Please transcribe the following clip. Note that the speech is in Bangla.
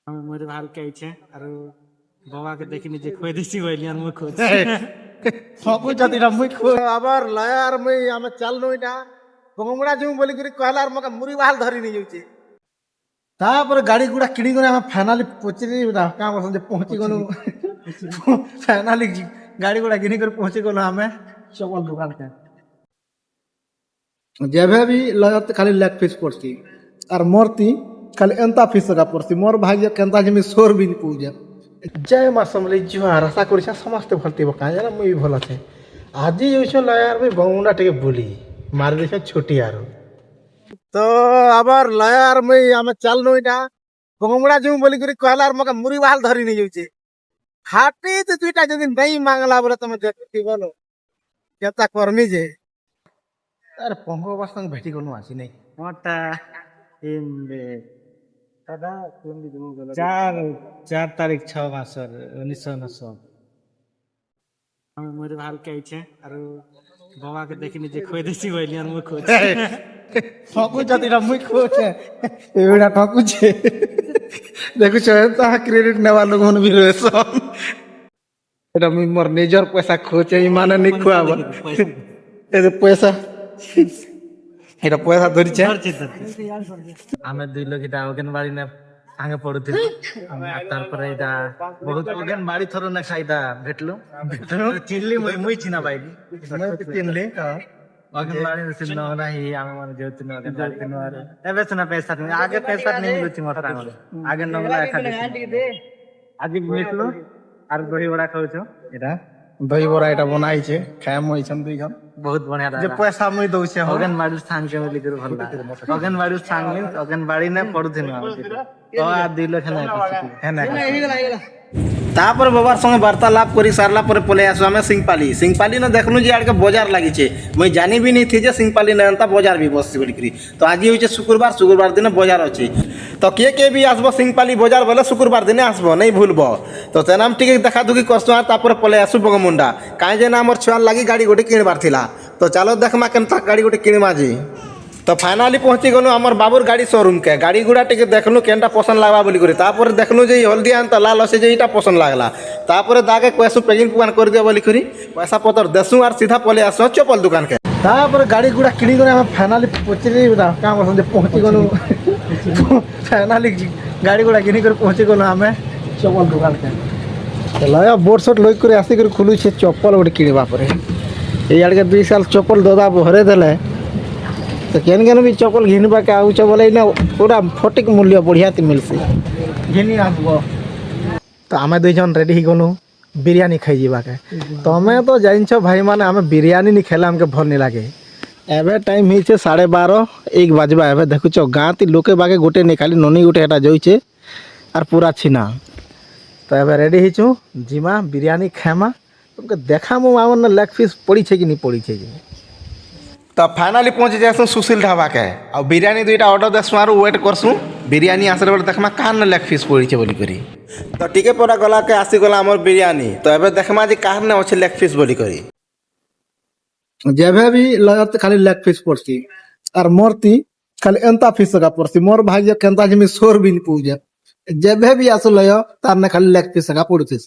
আমি মরে ভালকে আইছে আর বাবাকে দেখিনি যে খুঁয়ে দিছি বলি আর মুই খুঁজ ସବୁ ଜାତିଟା ମୁଇଁ ଆবার ଲୟାର ମୁଇଁ ଆମେ ଚାଲନୁ ଇଟା ବଙ୍ଗମୁଡ଼ା ଯିମୁ ବୋଲିକରି କହିଲାର ମକେ ମୁରି ବାହାଲ ଧରି ନେଇଯାଉଛେ ତାପରେ ଗାଡ଼ି ଗୁଡ଼ା କିଣିକରି ଆମେ ଫାଇନାଲି ପଚିରି କାଁ ବସନ୍ ଯେ ପହଞ୍ଚି ଗଲୁ ଫାଇନାଲି ଗାଡ଼ି ଗୁଡ଼ା କିଣିକରି ପହଞ୍ଚି ଗଲୁ ଆମେ ଚପଲ ଦୋକାନକେ ଯେବେ ବି ଲୟର ଖାଲି ଲେଗ ପିସ୍ ପଡ଼ସି ଆର୍ ମୋରତି ଖାଲି ଏନ୍ତା ପିସ୍ ଏକା ପଡ଼ସି ମୋର ଭାଗ୍ୟ କେନ୍ତା ଯେମି ସୋର ବି ନି ପଉଛେ ଜୟ ମା ସମଲେଇ ଜୁହାର ଆଶା କରିଛେ ସମସ୍ତେ ଭଲ ଥିବ କାଁ ଜାଣା ମୁଇଁ ବି ଭଲ ଅଛେ ଆଜି ଯାଉଛେ ଲୟାର ବି ବଙ୍ଗୁଣ୍ଡା ଟିକେ ବୁଲି ମାରି ଦେଇଛେ ଛୁଟି ଆରୁ ତ আবার লয়ার মুই ଆମେ ଚାଲନୁ ଇଟା ବଙ୍ଗୁଡ଼ା ଯିମୁ ବୋଲିକରି କହିଲାର ମକେ ମୁରି ବାହାଲ ଧରି ନେଇଯାଉଛେ ହାଟି ତ ଦୁଇଟା ଯଦି ନେଇ ମାଗଲା ବୋଲେ ତମେ ଦେଖୁଥିବ ନ କେନ୍ତା କରମି ଯେ ଆରେ ପଙ୍ଗ ବାସ୍ତାଙ୍କୁ ଭେଟି ଗଲୁ ଆସି ନାଇଁ মোরটা দাদা চার 4 তারিখ 6 মাসের 1999 আমি মরে ভালকে আইছে আর বাবাকে দেখিনি যে খুঁয়ে দিছি বলি আর মুই খুঁজ ସବୁ ଜାତିଟା ମୁଇଁ କହୁଛେ ଏଇଟା ଠକୁଛେ ଦେଖୁଛ ଏନ୍ତା କ୍ରେଡିଟ ନେବା ଲୋକମାନେ ବି ରହେସନ୍ ଏଇଟା ମୁଇଁ ମୋର ନିଜର ପଇସା ଖୁଛେ ଇମାନେ ନି ଖୁଆବ ଏ ପଇସା এটা পয়সা ধরিছে আমি 2 লোক এটা অঙ্গনবাড়ি না সাঙ্গে পড়ুଥିଲି তারপরে এটা বহুত অঙ্গনবাড়ি থর না খাইটা ভেটলু চিনলি মুই চিনা পাইলি চিনলি অঙ্গনবাড়ি চিহ্ন নাই আমি মানে যেহেতু অঙ্গনবাড়ি এবে না পয়সা নেই আগে পয়সা নেই মিলুছি মোর সাঙ্গে আগে নগলা খালি আগে ভেটলু আর দহি বড়া খাওছো এটা দহি বড়া এটা বনাইছে খায়াম হইছন দুই জন বহুত বঢ়িয়া যে পয়সা মুই দউছে অঙ্গনবাড়ি সাঙ্গে বলি করে ভাল লাগে অঙ্গনবাড়ি সাঙ্গে অঙ্গনবাড়ি না পড়ুছিল তো আর 2 লোক তারপরে বাবার সঙ্গে বার্তালাপ করি সারলা পরে পলে আসু আমি সিংপালি না দেখলু যে আজকে বজার লাগিছে মুই জানিবি নি থি যে সিংপালি না এন্তা বজার বি বসছি বলিকরি তো আজ হচ্ছে শুক্রবার দিনে বজার আছে তো কে বি আসবো সিংপালি বজার বলে শুক্রবার দিনে আসবো নেই ভুলব তো তেনাম টিকে দেখা দুকি করছু আর তারপরে পলে আসু বগমুন্ডা কাই যে না আমার ছুয়ার লাগি গাড়ি গোটে কিনবার থিলা তো চালো দেখমা কেনতা গাড়ি গোটে কিনমা যে তো ফাইনালি পৌঁছি গলু আমার বাবুর গাড়ি শোরুম কে গাড়ি গুড়া টিকে দেখলু কেনটা পছন্দ লাগবা বলি করে তারপরে দেখলু যে হলদিয়া আনতা লাল আছে যে এইটা পছন্দ লাগলা তারপরে দাগে কয়েসু প্যাকিং পুকান করে দিও বলি করি পয়সা পতর দেসু আর সিধা পলে আসু চপল দোকান কে তারপরে গাড়ি গুড়া কিনি করে আমি ফাইনালি পচিরি কাঁ বলছেন যে পৌঁছি গলু ফাইনালি গাড়ি গুড়া কিনি করে পৌঁছি গলু আমি চপল দোকান কে লয় বোর্ড শট লই করে আসি করে খুলুছে চপল গোটে কিনবা পরে এই আড়কে 2 সাল চপল দাদা ভরে দেলে তো কেন भी चपल घिनबाके आउछ बोले ना पूरा फटिक मूल्य बढ़िया मिलसी घिनी आसब तो आम 2 जन रेडी गलु बिरियानी खाई जाके तो हमें तो जान भाई माने आम बिरियानी नहीं खेला हमके भल नहीं लगे एवं टाइम हो 12:30 1 बजवा एवं देखुच गाँ ती लोके बागे गोटे नहीं खाली ननी गोटे एटा जाइए और पूरा छिना तो एवं रेडी हो जिमा बिरियानी खामा तुमके देखा मो आम लेग पीस पड़ी कि नहीं पड़ी तो फाइनाली पहुँची जासु सुशील ढाबा के आ बिरियानी 2टा ऑर्डर देसु और वेट करसु बिरियानी आसले बेले देखमा कान लेग पीस पड़ी बोली करी तो टिके परा गला के आसी गला हमर बिरियानी तो एबे देखमा जे कान ने अछि लेग पीस बोली करी जेबे भी लगत खाली लेग पीस पड़सी और मोरती खाली एंता पीस का पड़सी मोर भाग्य केंता जे मी सोर भी नि पूजे जेबे भी आसु लय तार ने खाली लेग पीस का पड़सी